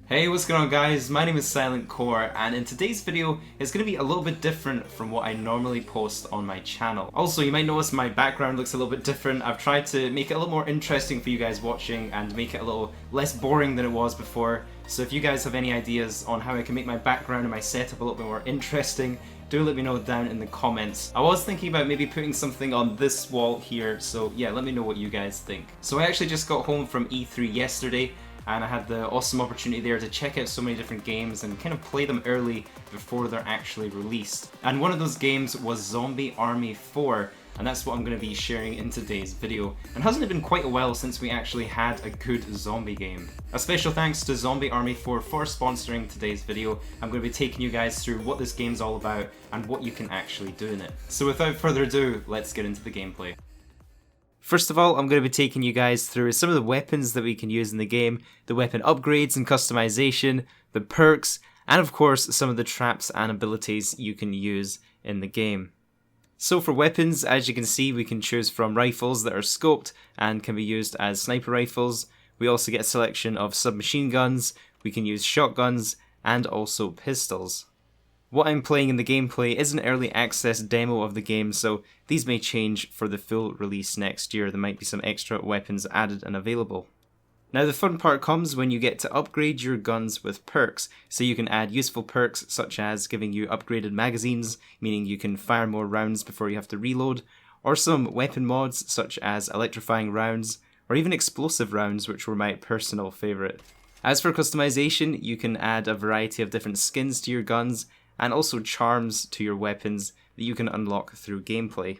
Hey, what's going on guys? My name is Silent Core, and in today's video it's going to be a little bit different from what I normally post on my channel. Also, you might notice my background looks a little bit different. I've tried to make it a little more interesting for you guys watching and make it a little less boring than it was before. So if you guys have any ideas on how I can make my background and my setup a little bit more interesting, do let me know down in the comments. I was thinking about maybe putting something on this wall here, so yeah, let me know what you guys think. So I actually just got home from E3 yesterday, and I had the awesome opportunity there to check out so many different games and kind of play them early before they're actually released. And one of those games was Zombie Army 4, and that's what I'm going to be sharing in today's video. And hasn't it been quite a while since we actually had a good zombie game? A special thanks to Zombie Army 4 for sponsoring today's video. I'm going to be taking you guys through what this game's all about and what you can actually do in it. So without further ado, let's get into the gameplay. First of all, I'm going to be taking you guys through some of the weapons that we can use in the game, the weapon upgrades and customization, the perks, and of course some of the traps and abilities you can use in the game. So for weapons, as you can see, we can choose from rifles that are scoped and can be used as sniper rifles. We also get a selection of submachine guns, we can use shotguns, and also pistols. What I'm playing in the gameplay is an early access demo of the game, so these may change for the full release next year. There might be some extra weapons added and available. Now the fun part comes when you get to upgrade your guns with perks, so you can add useful perks such as giving you upgraded magazines, meaning you can fire more rounds before you have to reload, or some weapon mods such as electrifying rounds, or even explosive rounds, which were my personal favourite. As for customization, you can add a variety of different skins to your guns, and also charms to your weapons that you can unlock through gameplay.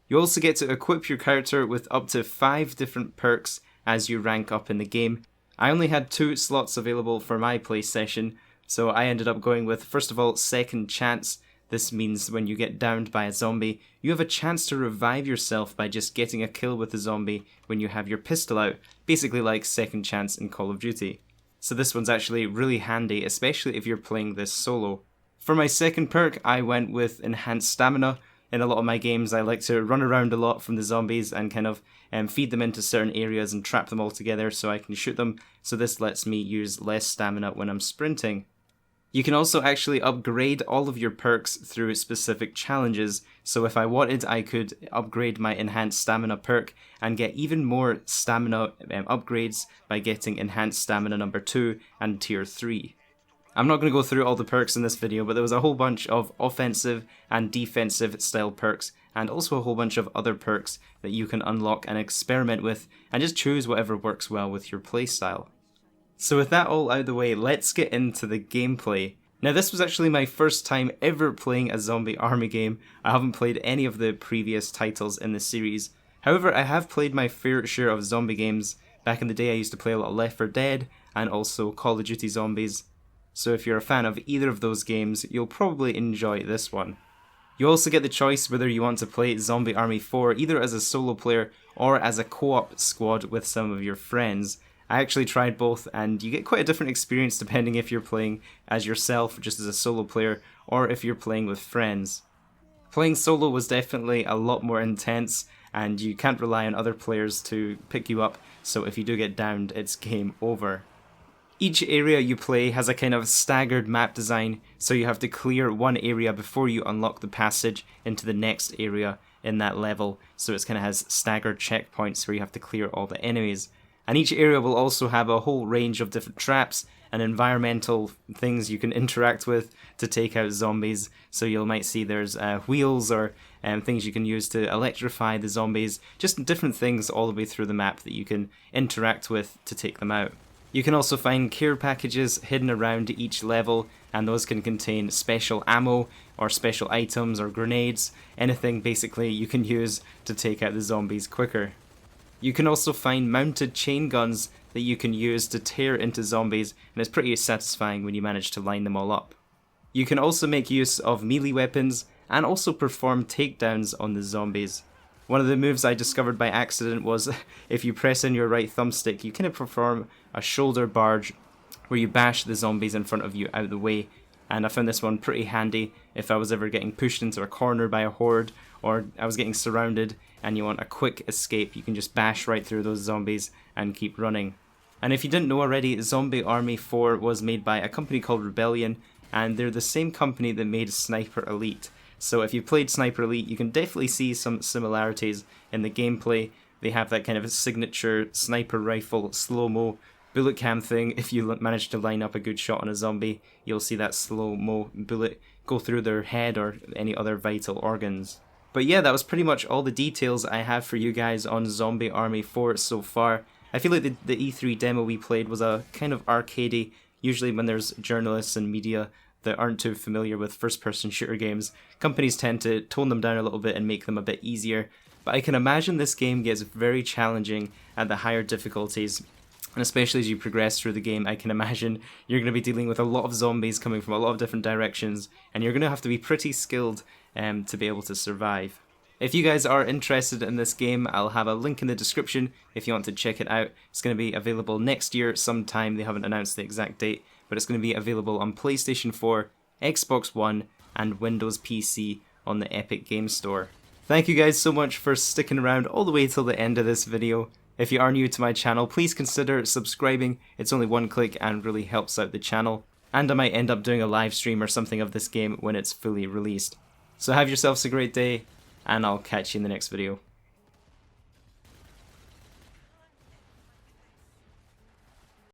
You also get to equip your character with up to 5 different perks as you rank up in the game. I only had 2 slots available for my play session, so I ended up going with, first of all, Second Chance. This means when you get downed by a zombie, you have a chance to revive yourself by just getting a kill with the zombie when you have your pistol out, basically like Second Chance in Call of Duty. So this one's actually really handy, especially if you're playing this solo. For my second perk, I went with Enhanced Stamina. In a lot of my games, I like to run around a lot from the zombies and kind of feed them into certain areas and trap them all together so I can shoot them, so this lets me use less stamina when I'm sprinting. You can also actually upgrade all of your perks through specific challenges, so if I wanted, I could upgrade my Enhanced Stamina perk and get even more stamina upgrades by getting Enhanced Stamina number 2 and Tier 3. I'm not going to go through all the perks in this video, but there was a whole bunch of offensive and defensive style perks, and also a whole bunch of other perks that you can unlock and experiment with, and just choose whatever works well with your playstyle. So with that all out of the way, let's get into the gameplay. Now this was actually my first time ever playing a Zombie Army game. I haven't played any of the previous titles in the series. However, I have played my fair share of zombie games. Back in the day I used to play a lot of Left 4 Dead, and also Call of Duty Zombies. So if you're a fan of either of those games, you'll probably enjoy this one. You also get the choice whether you want to play Zombie Army 4 either as a solo player or as a co-op squad with some of your friends. I actually tried both, and you get quite a different experience depending if you're playing as yourself, just as a solo player, or if you're playing with friends. Playing solo was definitely a lot more intense, and you can't rely on other players to pick you up, so if you do get downed, it's game over. Each area you play has a kind of staggered map design, so you have to clear one area before you unlock the passage into the next area in that level, so it kind of has staggered checkpoints where you have to clear all the enemies. And each area will also have a whole range of different traps and environmental things you can interact with to take out zombies, so you might see there's wheels or things you can use to electrify the zombies, just different things all the way through the map that you can interact with to take them out. You can also find care packages hidden around each level, and those can contain special ammo or special items or grenades, anything basically you can use to take out the zombies quicker. You can also find mounted chain guns that you can use to tear into zombies, and it's pretty satisfying when you manage to line them all up. You can also make use of melee weapons and also perform takedowns on the zombies. One of the moves I discovered by accident was if you press in your right thumbstick, you kind of perform a shoulder barge where you bash the zombies in front of you out of the way. And I found this one pretty handy if I was ever getting pushed into a corner by a horde, or I was getting surrounded and you want a quick escape. You can just bash right through those zombies and keep running. And if you didn't know already, Zombie Army 4 was made by a company called Rebellion, and they're the same company that made Sniper Elite. So if you've played Sniper Elite, you can definitely see some similarities in the gameplay. They have that kind of signature sniper rifle slow-mo bullet cam thing. If you manage to line up a good shot on a zombie, you'll see that slow-mo bullet go through their head or any other vital organs. But yeah, that was pretty much all the details I have for you guys on Zombie Army 4 so far. I feel like the E3 demo we played was a kind of arcadey. Usually when there's journalists and media that aren't too familiar with first-person shooter games, companies tend to tone them down a little bit and make them a bit easier. But I can imagine this game gets very challenging at the higher difficulties. And especially as you progress through the game, I can imagine you're going to be dealing with a lot of zombies coming from a lot of different directions, and you're going to have to be pretty skilled to be able to survive. If you guys are interested in this game, I'll have a link in the description if you want to check it out. It's going to be available next year sometime. They haven't announced the exact date, but it's going to be available on PlayStation 4, Xbox One, and Windows PC on the Epic Games Store. Thank you guys so much for sticking around all the way till the end of this video. If you are new to my channel, please consider subscribing. It's only one click and really helps out the channel. And I might end up doing a live stream or something of this game when it's fully released. So have yourselves a great day, and I'll catch you in the next video.